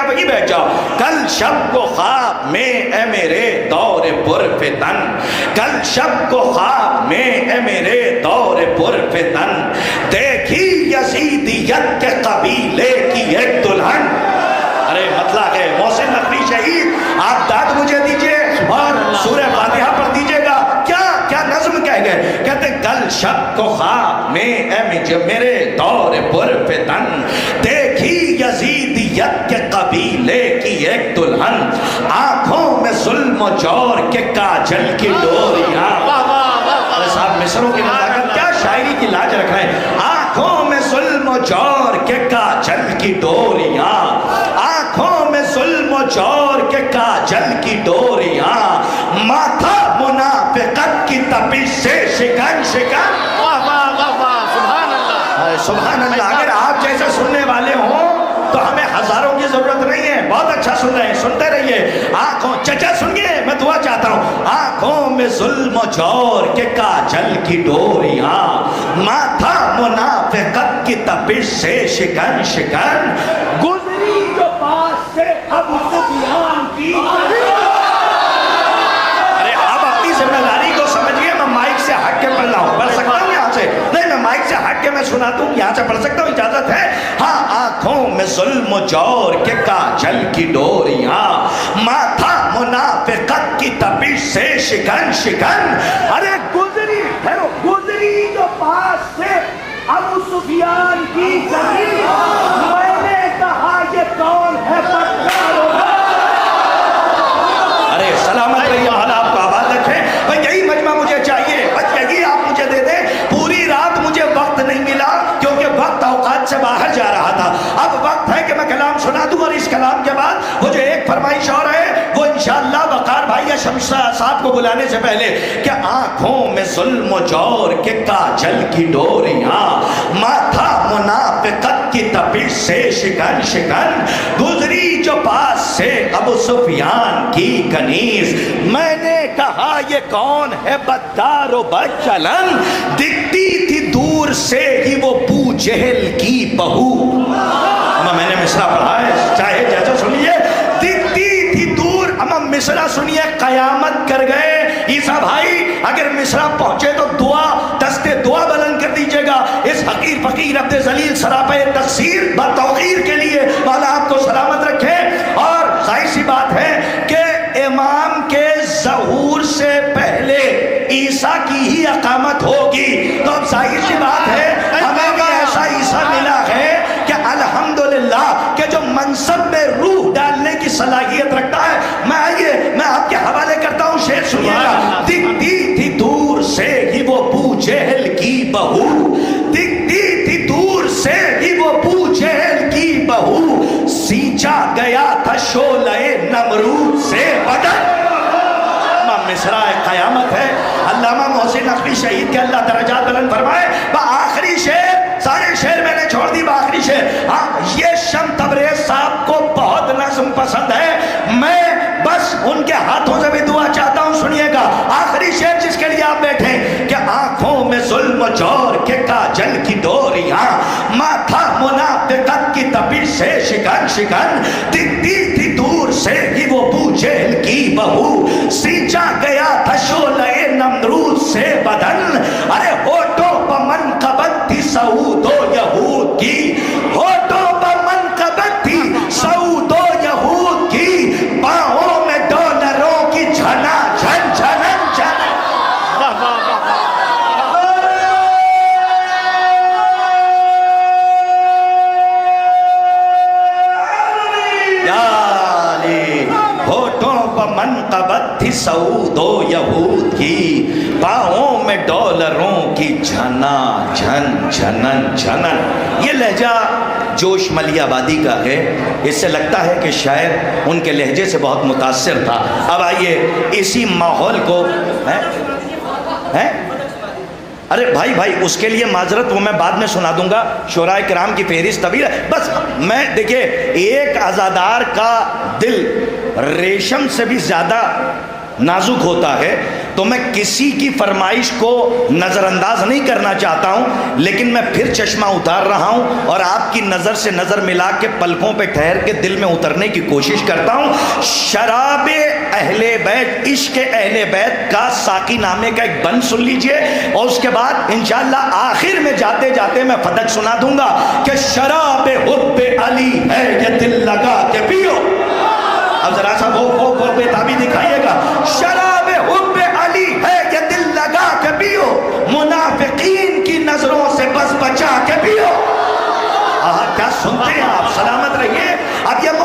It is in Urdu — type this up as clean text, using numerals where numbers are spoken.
آپ وہی بیٹھ جاؤ. کل شب کو خواب میں اے میرے دور پر فتن, کل شب کو خواب میں اے میرے دور پر فتن, دیکھی یزیدیت کے قبیلے کی ایک دلہن. ارے مطلب ہے محسن نقوی شہید, آپ داد مجھے دیجئے اور سورہ فاتحہ پڑھ دیجئے گا. کیا نظم کہہ گئے, کہتے کل شب کو خواب میں اے میرے دور پر فتن, دیکھی یزیدیت کے قبیلے کی ایک دلہن, آنکھوں میں ظلم و جور کے کاجل کی ڈوریاں. صاحب مصروں کی نزاکت, کیا شاعری کی لاج رکھ رہے ہیں. آنکھوں میں ظلم و جور کے کاجل کی ڈوریاں, آنکھوں میں ظلم و جور کے کاجل کی ڈوریاں, ماتھا منافقت کی تپش سے شکن شکن. سبحان اللہ, سبحان اللہ. اگر آپ جیسے سننے والے ہوں تو ہمیں ہزاروں کی ضرورت نہیں ہے. بہت اچھا سن رہے ہیں, سنتے رہیے. آنکھوں چچا سنیے, میں دعا چاہتا ہوں. آنکھوں میں ظلم و جور کے کاجل کی ڈوریاں, ماتھا منافقت کی تپش سے شکن شکن, گزری جو پاس سے ابو سفیان کی. ارے آپ اپنی ذمہ داری کو سمجھئے. میں مائک سے ہٹ کے پڑھ رہا ہوں, پڑھ سکتا ہوں یہاں سے؟ نہیں, میں مائک سے ہٹ کے میں سناتا ہوں, یہاں سے پڑھ سکتا ہوں, اجازت ہے؟ ہاں. آنکھوں میں ظلم و جور کے کاجل کی ڈوریاں, ماتھا منافقت کی تپش سے شکن شکن. ارے گزری گزری جو پاس سے ابو سفیان کی گلی, میں نے کہا یہ کون ہے بدکار. ارے سلامت رہیے, حال آپ کو آباد رکھیں. بھئی یہی مجمع مجھے چاہیے, بس یہی آپ مجھے دے دیں. پوری رات مجھے وقت نہیں ملا کیونکہ وقت اوقات سے باہر جا رہا تھا. اب وقت ہے کہ میں کلام سنا دوں, اور اس کلام کے بعد وہ جو ایک فرمائش اور ہے وہ انشاءاللہ وقار بھائی یا شمس صاحب کو بلانے سے پہلے, کہ آنکھوں میں ظلم و جور کے کاجل کی ڈوریاں, ماتھا منافقت کی تپش سے شکن شکن, گزری جو پاس سے ابو سفیان کی کنیز, میں نے کہا یہ کون ہے بدکار و بدچلن, دکھتی تھی دور سے ہی وہ بو جہل کی بہو. اما میں نے مصرع پڑھا ہے, چاہے جیسا سنیے. دکھتی تھی دور, اما مصرع سنیے, قیامت کر گئے. عیسیٰ بھائی اگر مصرع پہنچے تو دعا دستے دعا بلند کر دیجئے گا. اس حقیر فقیر عبد ذلیل سراپے تقصیر بتوقیر کے لیے مولا آپ کو سلامت رکھے. اور ظاہر سی بات ہے کہ امام کے ظہور سے پہلے عیسیٰ کی ہی اقامت ہوگی, تو اب ظاہر سی بات ہے ہمیں بھی ایسا عیسیٰ ملا ہے کہ الحمدللہ کہ جو منصب میں روح ڈالنے کی صلاحیت رکھتا ہے. میں آئیے میں آپ کے حوالے کرتا ہوں, شعر سنیے گا. دکھتی تھی دور سے ہی وہ بو جہل کی بہو, دکھتی تھی دور سے ہی وہ بو جہل کی بہو, سینچا گیا تھا شعلہ نمرود سے بدن. مصرع قیامت ہے. علامہ محسن نقوی شہید کے اللہ درجات بلند فرمائے. آخری شعر, سارے شعر میں نے چھوڑ دی, آخری شعر. ہاں, یہ شم تبریز صاحب کو بہت نظم پسند ہے, میں بس ان کے ہاتھوں سے بھی دعا چاہتا ہوں, سنیے گا. آخری شعر جس کے لیے آپ بیٹھیں, کہ آنکھوں میں ظلم و جور کے کاجل کی ڈوریاں, ماتھا منافقت کی تپش سے شکن شکن, دکھتی تھی دور سے ہی وہ بو جہل کی بہو, سینچا گیا تھا شعلہ نمرود سے بدن. ارے ہوٹوں پر منقبت تھی سعود و یہود کی, ہوٹوں پر منقبت تھی سعود و یہود کی, باہوں میں ڈالروں کی جھنا جھن جھنن جھن. ہوٹوں پر منقبت تھی سعود و یہود کی, پاؤں میں ڈالروں کی جھنا جھن جھنن جھنن. یہ لہجہ جوش ملی آبادی کا ہے, اس سے لگتا ہے کہ شاعر ان کے لہجے سے بہت متاثر تھا. اب آئیے اسی ماحول کو ارے بھائی اس کے لیے معذرت وہ میں بعد میں سنا دوں گا, شعراء کرام کی فہرست طویل ہے. بس میں دیکھیے, ایک عزادار کا دل ریشم سے بھی زیادہ نازک ہوتا ہے, تو میں کسی کی فرمائش کو نظر انداز نہیں کرنا چاہتا ہوں، لیکن میں پھر چشمہ اتار رہا ہوں اور آپ کی نظر سے نظر ملا کے پلکوں پہ ٹھہر کے دل میں اترنے کی کوشش کرتا ہوں۔ شراب اہل بیت، عشق اہل بیت کا ساقی نامے کا ایک بند سن لیجئے، اور اس کے بعد انشاءاللہ آخر میں جاتے جاتے میں فتح سنا دوں گا کہ شراب حب علی ہے یہ دل لگا کے پیو۔ اب ذرا سا وہ بیتابی دکھائیے گا، شراب حب علی ہے یہ دل لگا کے پیو، منافقین کی نظروں سے بس بچا کے پیو۔ کیا سنتے ہیں آپ، سلامت رہیے۔ اب یہ